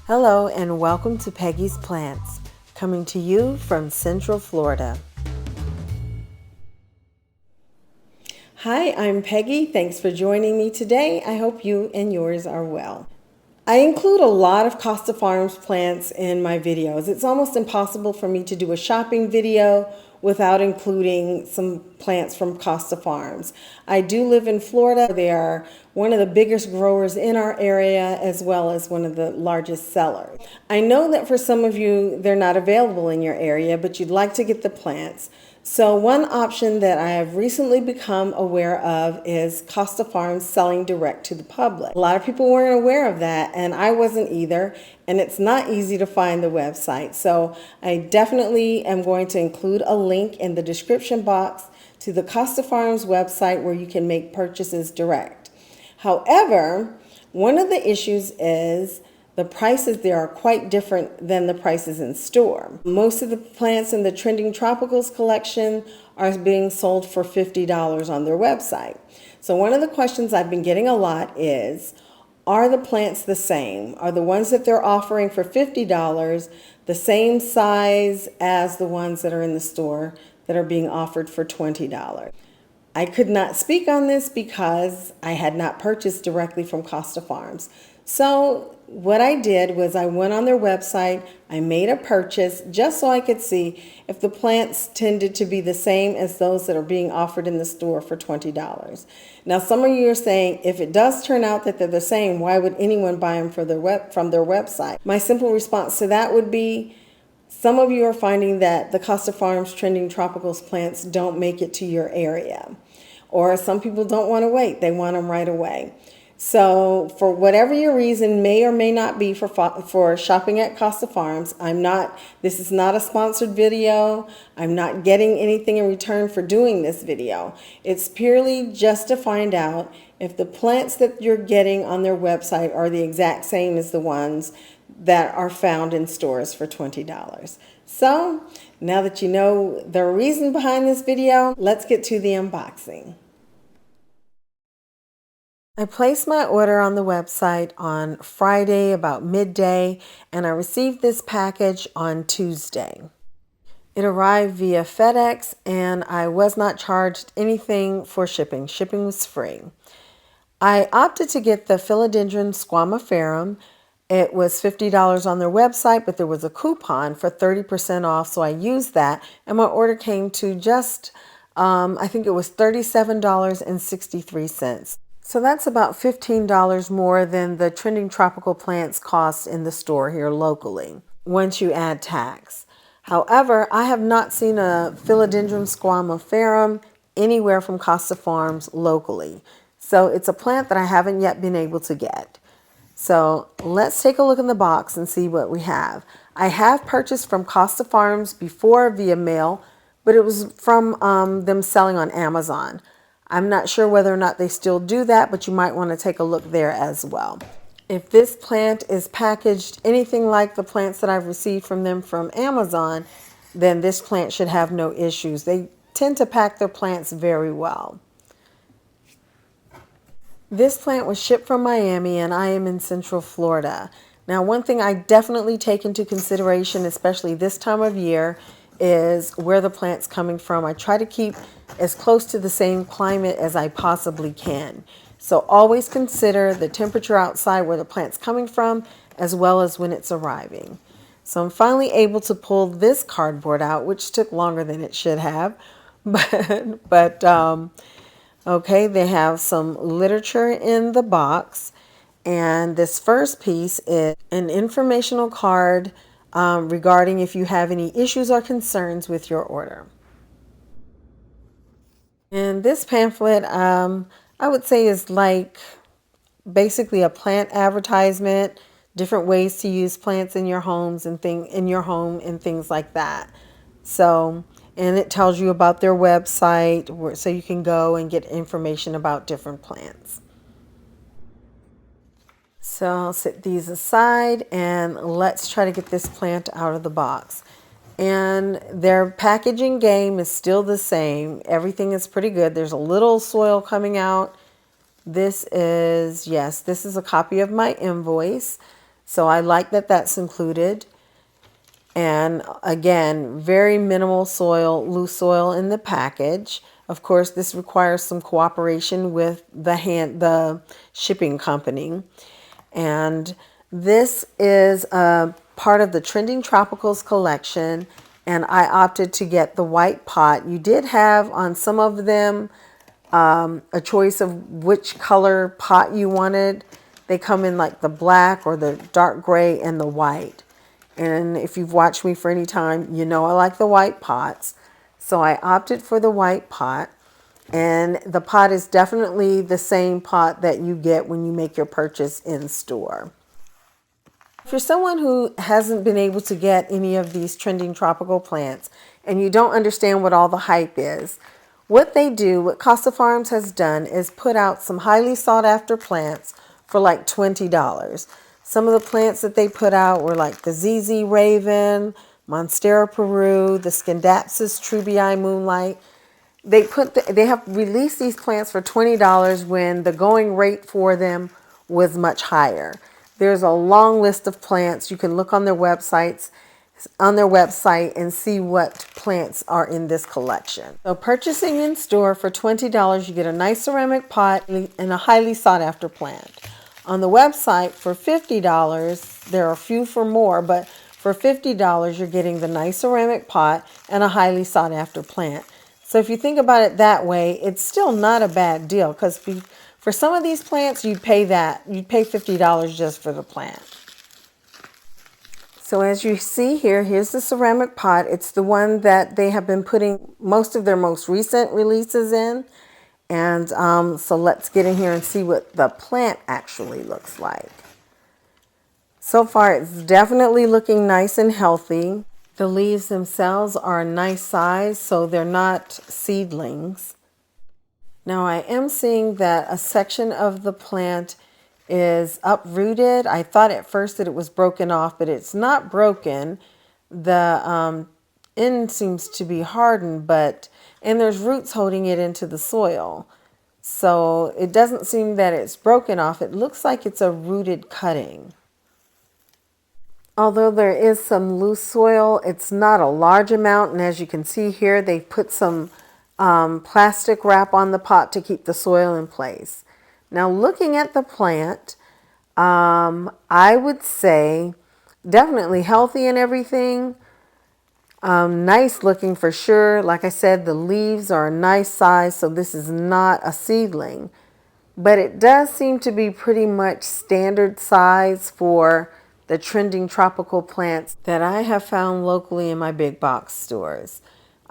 Hello and welcome to Peggy's Plants, coming to you from Central Florida. Hi, I'm Peggy. Thanks for joining me today. I hope you and yours are well. I include a lot of Costa Farms plants in my videos. It's almost impossible for me to do a shopping video without including some plants from Costa Farms. I do live in Florida. They are one of the biggest growers in our area as well as one of the largest sellers. I know that for some of you they're not available in your area, but you'd like to get the plants. So one option that I have recently become aware of is Costa Farms selling direct to the public. A lot of people weren't aware of that, and I wasn't either, and it's not easy to find the website. So I definitely am going to include a link in the description box to the Costa Farms website where you can make purchases direct. However, one of the issues is the prices there are quite different than the prices in store. Most of the plants in the Trending Tropicals collection are being sold for $50 on their website. So one of the questions I've been getting a lot is, are the plants the same? Are the ones that they're offering for $50 the same size as the ones that are in the store that are being offered for $20? I could not speak on this because I had not purchased directly from Costa Farms. So what I did was I went on their website, I made a purchase just so I could see if the plants tended to be the same as those that are being offered in the store for $20. Now some of you are saying, if it does turn out that they're the same, why would anyone buy them from their website? My simple response to that would be, some of you are finding that the Costa Farms Trending Tropicals plants don't make it to your area. Or some people don't want to wait, they want them right away. So for whatever your reason may or may not be for shopping at Costa Farms, this is not a sponsored video. I'm not getting anything in return for doing this video. It's purely just to find out if the plants that you're getting on their website are the exact same as the ones that are found in stores for $20. So now that you know the reason behind this video, let's get to the unboxing. I placed my order on the website on Friday about midday, and I received this package on Tuesday. It arrived via FedEx, and I was not charged anything for shipping. Shipping was free. I opted to get the Philodendron squamiferum. It was $50 on their website, but there was a coupon for 30% off, so I used that, and my order came to just, I think it was $37.63. So that's about $15 more than the Trending Tropical plants cost in the store here locally, once you add tax. However, I have not seen a Philodendron squamiferum anywhere from Costa Farms locally. So it's a plant that I haven't yet been able to get. So let's take a look in the box and see what we have. I have purchased from Costa Farms before via mail, but it was from them selling on Amazon. I'm not sure whether or not they still do that, but you might want to take a look there as well. If this plant is packaged anything like the plants that I've received from them from Amazon, then this plant should have no issues. They tend to pack their plants very well. This plant was shipped from Miami, and I am in Central Florida. Now, one thing I definitely take into consideration, especially this time of year, is where the plant's coming from. I try to keep as close to the same climate as I possibly can. So always consider the temperature outside where the plant's coming from, as well as when it's arriving. So I'm finally able to pull this cardboard out, which took longer than it should have. Okay, they have some literature in the box. And this first piece is an informational card regarding if you have any issues or concerns with your order. And this pamphlet, I would say, is like basically a plant advertisement, different ways to use plants in your homes and things like that. So, and it tells you about their website, so you can go and get information about different plants. So I'll set these aside and let's try to get this plant out of the box. And their packaging game is still the same. Everything is pretty good. There's a little soil coming out. This is a copy of my invoice. So I like that that's included. And again, very minimal soil, loose soil in the package. Of course, this requires some cooperation with the shipping company. And this is a part of the Trending Tropicals collection, and I opted to get the white pot. You did have on some of them a choice of which color pot you wanted. They come in like the black or the dark gray and the white. And if you've watched me for any time, you know I like the white pots. So I opted for the white pot. And the pot is definitely the same pot that you get when you make your purchase in store. For someone who hasn't been able to get any of these trending tropical plants and you don't understand what all the hype is, what Costa Farms has done is put out some highly sought after plants for like $20. Some of the plants that they put out were like the ZZ Raven, Monstera Peru, the Scindapsus Trubii Moonlight. They have released these plants for $20 when the going rate for them was much higher. There's a long list of plants. You can look on their website and see what plants are in this collection. So purchasing in store for $20, you get a nice ceramic pot and a highly sought after plant. On the website for $50, there are a few for more, but for $50, you're getting the nice ceramic pot and a highly sought after plant. So if you think about it that way, it's still not a bad deal, because for some of these plants, you'd pay $50 just for the plant. So as you see here, here's the ceramic pot. It's the one that they have been putting most of their most recent releases in. And so let's get in here and see what the plant actually looks like. So far, it's definitely looking nice and healthy. The leaves themselves are a nice size, so they're not seedlings. Now I am seeing that a section of the plant is uprooted. I thought at first that it was broken off, but it's not broken. The end seems to be hardened, and there's roots holding it into the soil. So it doesn't seem that it's broken off. It looks like it's a rooted cutting. Although there is some loose soil, it's not a large amount. And as you can see here, they've put some plastic wrap on the pot to keep the soil in place. Now looking at the plant, I would say definitely healthy and everything. Nice looking for sure. Like I said, the leaves are a nice size, so this is not a seedling. But it does seem to be pretty much standard size for the trending tropical plants that I have found locally in my big box stores.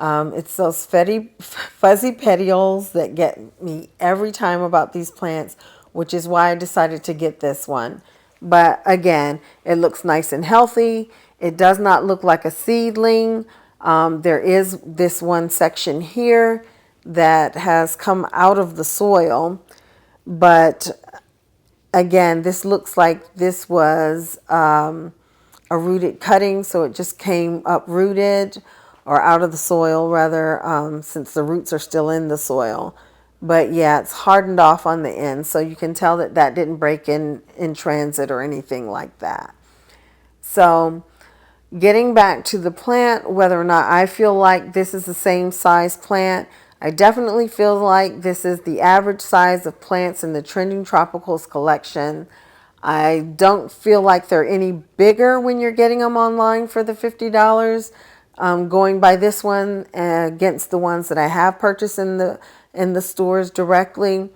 It's those fuzzy petioles that get me every time about these plants, which is why I decided to get this one. But again, it looks nice and healthy. It does not look like a seedling. There is this one section here that has come out of the soil, but again, this looks like this was a rooted cutting, so it just came uprooted, or out of the soil rather, since the roots are still in the soil. But yeah, it's hardened off on the end, so you can tell that that didn't break in transit or anything like that. So getting back to the plant, whether or not I feel like this is the same size plant, I definitely feel like this is the average size of plants in the Trending Tropicals collection. I don't feel like they're any bigger when you're getting them online for the $50. Going by this one against the ones that I have purchased in the stores directly.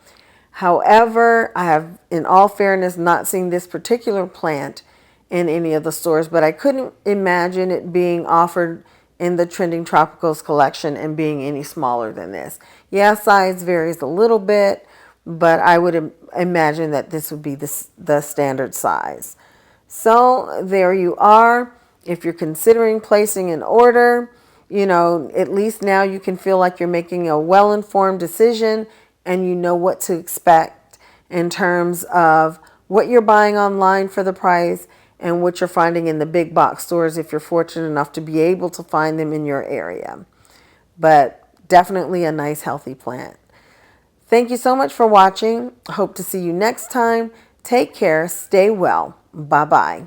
However, I have, in all fairness, not seen this particular plant in any of the stores, but I couldn't imagine it being offered in the Trending Tropicals collection and being any smaller than this. Yeah, size varies a little bit, but I would imagine that this would be the standard size. So there you are. If you're considering placing an order, you know, at least now you can feel like you're making a well-informed decision and you know what to expect in terms of what you're buying online for the price and what you're finding in the big box stores if you're fortunate enough to be able to find them in your area. But definitely a nice healthy plant. Thank you so much for watching. Hope to see you next time. Take care. Stay well. Bye-bye.